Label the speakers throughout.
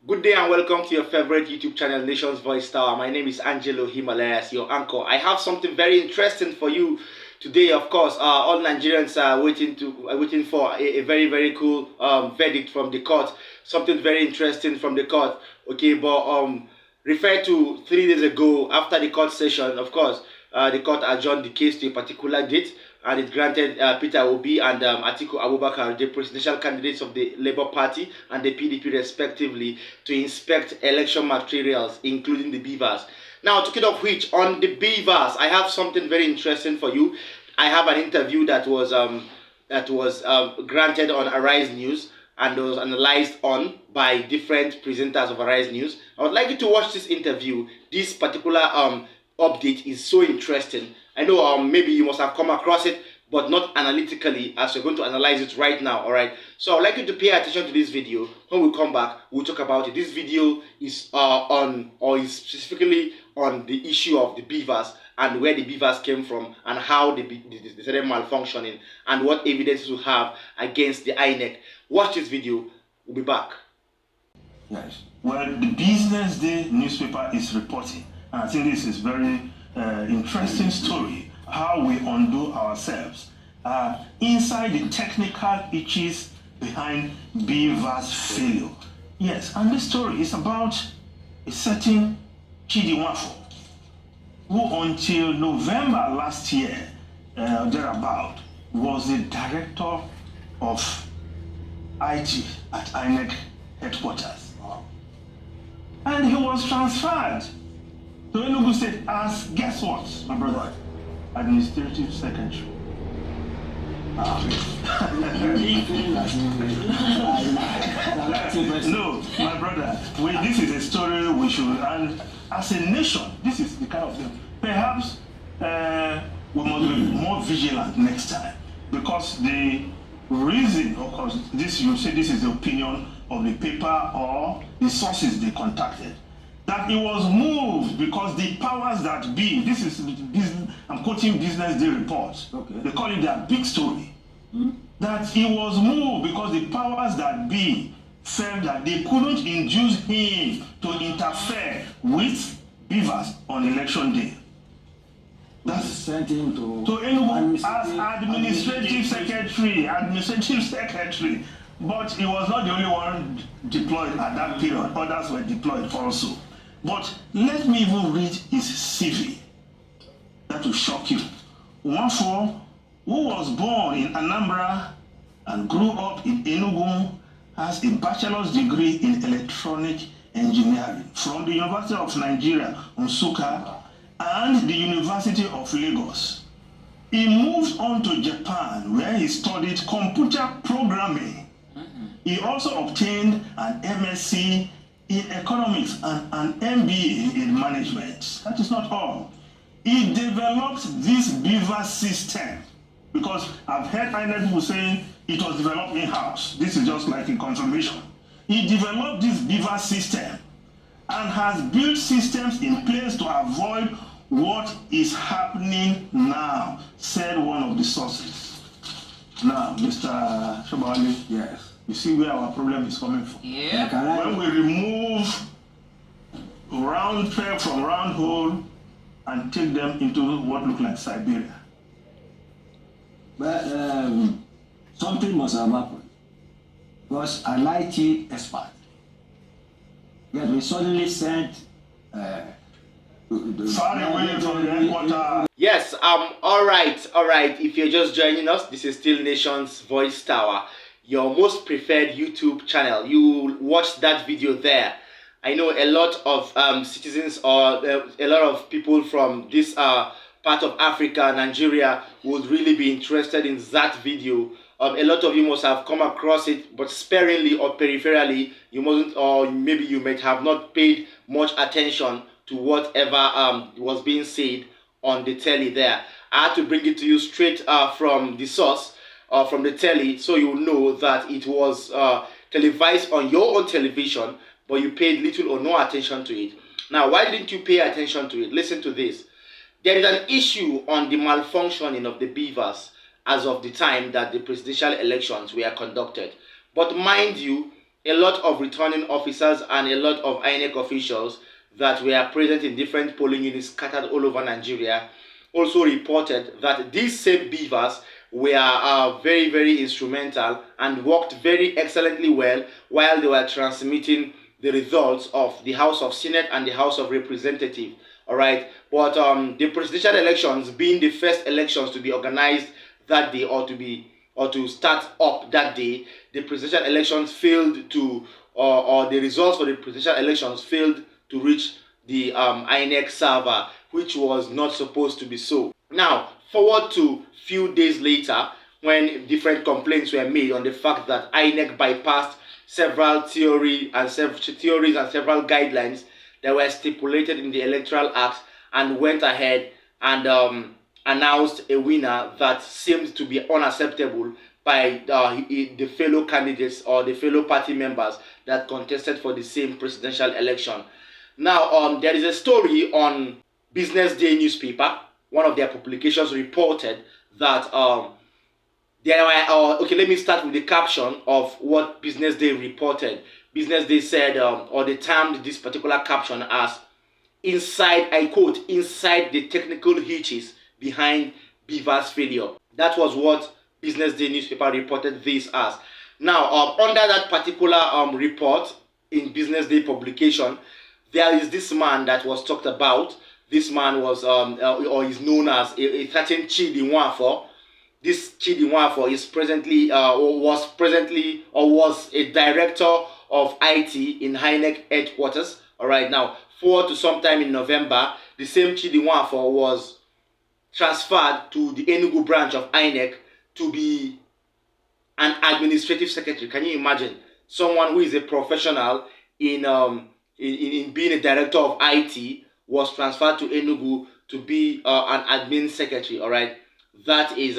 Speaker 1: Good day and welcome to your favorite YouTube channel, Nation's Voice Tower. My name is Angelo Himalayas, your anchor. I have something very interesting for you today. Of course, all Nigerians are waiting for a very cool verdict from the court. Something very interesting from the court. Okay, but referred to 3 days ago after the court session. Of course, the court adjourned the case to a particular date, and it granted Peter Obi and Atiku Abubakar, the presidential candidates of the Labour Party and the PDP respectively, to inspect election materials, including the beavers. Now, talking of which, on the beavers, I have something very interesting for you. I have an interview that was granted on Arise News and was analyzed on by different presenters of Arise News. I would like you to watch this interview. This particular update is so interesting. I know maybe you must have come across it, but not analytically, as we're going to analyze it right now. All right, so I would like you to pay attention to this video. When we come back, we'll talk about it. This video is is specifically on the issue of the beavers and where the beavers came from and how they started malfunctioning and what evidences we have against the INEC. Watch this video. We'll be back.
Speaker 2: Yes. Well, the Business Day newspaper is reporting, and I think this is very interesting story, how we undo ourselves inside the technical itches behind beavers' failure. Yes, and this story is about a certain Chidi Nwafo, who until November last year, thereabout, was the director of IT at INEC headquarters. And he was transferred to Enugu State as, guess what, my brother? Administrative secretary. No, my brother, this is a story we should, and as a nation, this is the kind of thing. Perhaps we must be more vigilant next time, because the reason, of course, this, you say this is the opinion of the paper or the sources they contacted, that it was moved because the powers that be, this is business, I'm quoting Business Day reports, okay. They call it their big story, that it was moved because the powers that be felt that they couldn't induce him to interfere with beavers on election day. That's sent him to Enugu as administrative secretary. But he was not the only one deployed at that period. Others were deployed also. But let me even read his CV. That will shock you. Nwafo, who was born in Anambra and grew up in Enugu, has a bachelor's degree in electronic engineering from the University of Nigeria, Nsukka, and the University of Lagos. He moved on to Japan, where he studied computer programming. He also obtained an MSc in economics and an MBA in management. That is not all. He developed this beaver system, because I've heard INEC people saying it was developed in-house. This is just like a confirmation. He developed this beaver system and has built systems in place to avoid what is happening now, said one of the sources. Now, Mr. Shobali, yes, you see where our problem is coming from. Yeah. When we remove round peg from round hole and take them into what looks like Siberia.
Speaker 3: But something must have happened, because an IT expert, yet we suddenly sent
Speaker 2: far away from the headquarters.
Speaker 1: Yes, all right. If you're just joining us, this is still Nation's Voice Tower, your most preferred YouTube channel. You watched that video there. I know a lot of citizens or a lot of people from this part of Africa, Nigeria, would really be interested in that video. A lot of you must have come across it, but sparingly or peripherally. You mustn't, or maybe you might have not paid much attention to whatever was being said on the telly there. I had to bring it to you straight from the source, from the telly, so you know that it was televised on your own television, but you paid little or no attention to it. Now, why didn't you pay attention to it? Listen to this. There is an issue on the malfunctioning of the beavers as of the time that the presidential elections were conducted. But mind you, a lot of returning officers and a lot of INEC officials that were present in different polling units scattered all over Nigeria also reported that these same beavers were very, very instrumental and worked very excellently well while they were transmitting the results of the House of Senate and the House of Representatives. All right, but the presidential elections, being the first elections to be organized that day or to start up that day, the presidential elections failed to, or the results for the presidential elections failed to reach the INEC server, which was not supposed to be so. Now, forward to few days later, when different complaints were made on the fact that INEC bypassed several theories and several guidelines that were stipulated in the Electoral Act and went ahead and announced a winner that seemed to be unacceptable by the fellow candidates or the fellow party members that contested for the same presidential election. Now, there is a story on Business Day newspaper. One of their publications reported that there were, okay, let me start with the caption of what Business Day reported. Business Day said, or they termed this particular caption as, inside, I quote, inside the technical hitches behind Beaver's failure. That was what Business Day newspaper reported this as. Now, under that particular report in Business Day publication, there is this man that was talked about. This man was, or is known as a certain Chidi Nwafo. This Chidi Nwafo is presently, was a director of IT in INEC headquarters. All right, now, forward to sometime in November, the same Chidi Nwafo was transferred to the Enugu branch of INEC to be an administrative secretary. Can you imagine? Someone who is a professional in being a director of IT was transferred to Enugu to be an admin secretary. All right, that is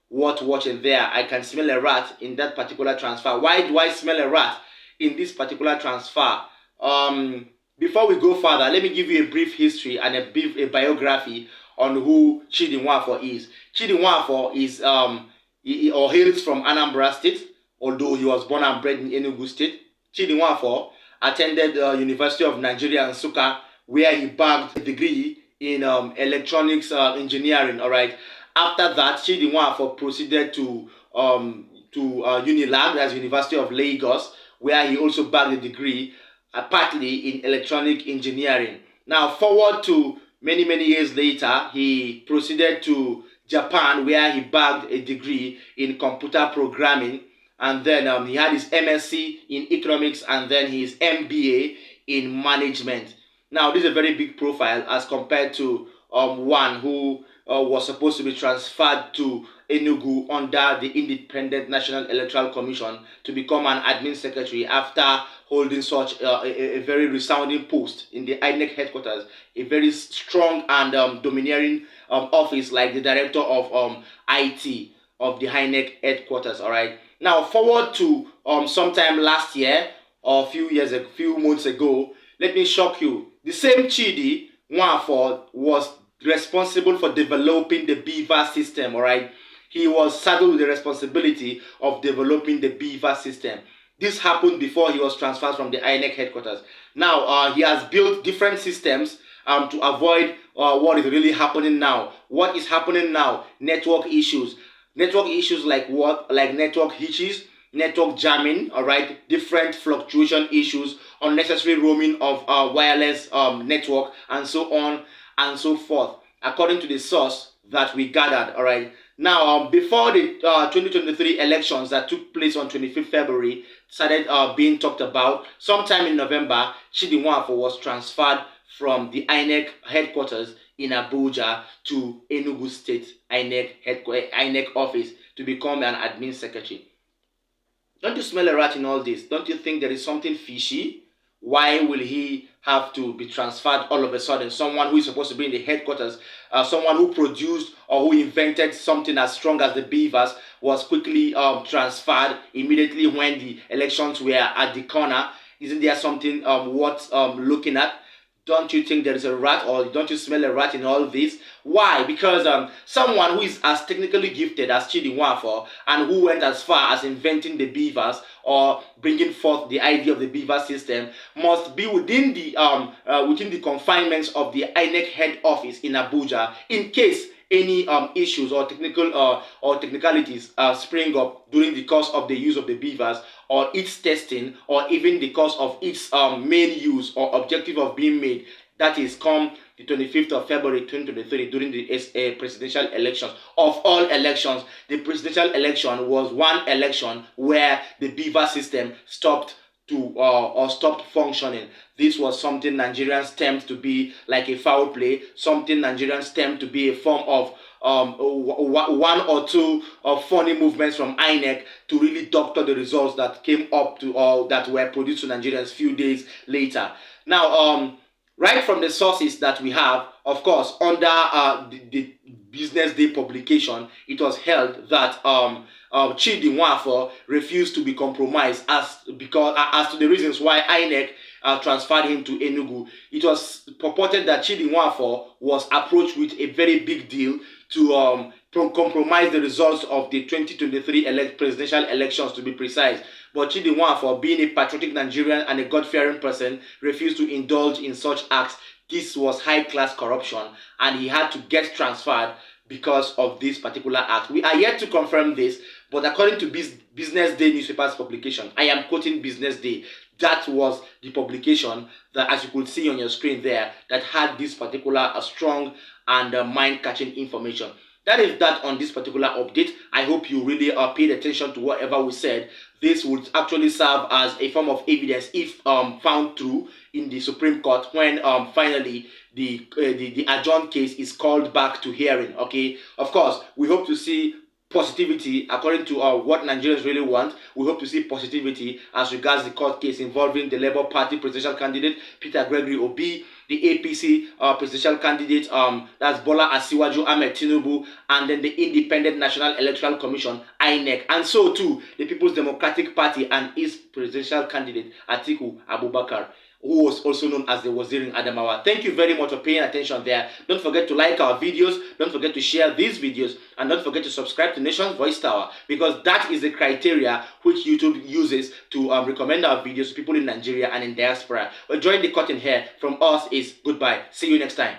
Speaker 1: worth watching there. I can smell a rat in that particular transfer. Why do I smell a rat in this particular transfer? Before we go further, let me give you a brief history and a biography on who Chidi Nwafo is. Chidi Nwafo is or hails from Anambra State, although he was born and bred in Enugu State. Chidi Nwafo attended the University of Nigeria in Nsukka, where he bagged a degree in electronics engineering. All right. After that, Chidi Nwafo proceeded to Unilag, that's University of Lagos, where he also bagged a degree, partly in electronic engineering. Now, forward to many years later, he proceeded to Japan, where he bagged a degree in computer programming, and then he had his MSc in economics and then his MBA in management. Now, this is a very big profile as compared to one who was supposed to be transferred to Enugu under the Independent National Electoral Commission to become an admin secretary after holding such a very resounding post in the INEC headquarters, a very strong and domineering office like the director of IT of the INEC headquarters. All right. Now, forward to sometime last year or a few months ago, let me shock you. The same Chidi Nwafo was responsible for developing the Beaver system. All right. He was saddled with the responsibility of developing the Beaver system. This happened before he was transferred from the INEC headquarters. Now, he has built different systems to avoid what is really happening now. What is happening now? Network issues. Network issues like what? Like network hitches, network jamming, all right? Different fluctuation issues, unnecessary roaming of wireless network, and so on and so forth, according to the source that we gathered, all right? Now, before the 2023 elections that took place on 25th February started being talked about, sometime in November, Chidi Nwafo was transferred from the INEC headquarters in Abuja to Enugu State INEC office to become an admin secretary. Don't you smell a rat in all this? Don't you think there is something fishy? Why will he have to be transferred all of a sudden? Someone who is supposed to be in the headquarters, someone who produced or who invented something as strong as the Beavers, was quickly transferred immediately when the elections were at the corner. Isn't there something worth looking at? Don't you think there is a rat, or don't you smell a rat in all this? Why? Because someone who is as technically gifted as Chidi Nwafo, and who went as far as inventing the beavers or bringing forth the idea of the beaver system, must be within the confinements of the INEC head office in Abuja, in case any issues or technicalities spring up during the course of the use of the beavers, or its testing, or even the course of its main use or objective of being made. That is come the 25th of February 2023 during the presidential elections. Of all elections, the presidential election was one election where the beaver system stopped functioning. This was something Nigerians termed to be like a foul play, something Nigerians termed to be a form of one or two funny movements from INEC to really doctor the results that came up to, or that were produced to Nigerians few days later. Now, right from the sources that we have, of course, under the Business Day publication, it was held that Chidi Nwafo refused to be compromised as to the reasons why INEC transferred him to Enugu. It was purported that Chidi Nwafo was approached with a very big deal to compromise the results of the 2023 presidential elections, to be precise. But Chidi Nwafo, being a patriotic Nigerian and a God-fearing person, refused to indulge in such acts. This was high-class corruption, and he had to get transferred because of this particular act. We are yet to confirm this, but according to Business Day newspaper's publication, I am quoting Business Day, that was the publication that, as you could see on your screen there, that had this particular strong and mind-catching information. That is that on this particular update. I hope you really paid attention to whatever we said. This would actually serve as a form of evidence if found true in the Supreme Court when finally the adjourned case is called back to hearing. Okay, of course, we hope to see positivity according to what Nigerians really want. We hope to see positivity as regards the court case involving the Labour Party presidential candidate Peter Gregory Obi, the APC presidential candidate that's Bola Asiwaju Ahmed Tinubu, and then the Independent National Electoral Commission INEC, and so too the People's Democratic Party and its presidential candidate Atiku Abubakar, who was also known as the Wazirin Adamawa. Thank you very much for paying attention there. Don't forget to like our videos, don't forget to share these videos, and don't forget to subscribe to Nation's Voice Tower, because that is the criteria which YouTube uses to recommend our videos to people in Nigeria and in diaspora. Well, join the curtain here. From us is goodbye. See you next time.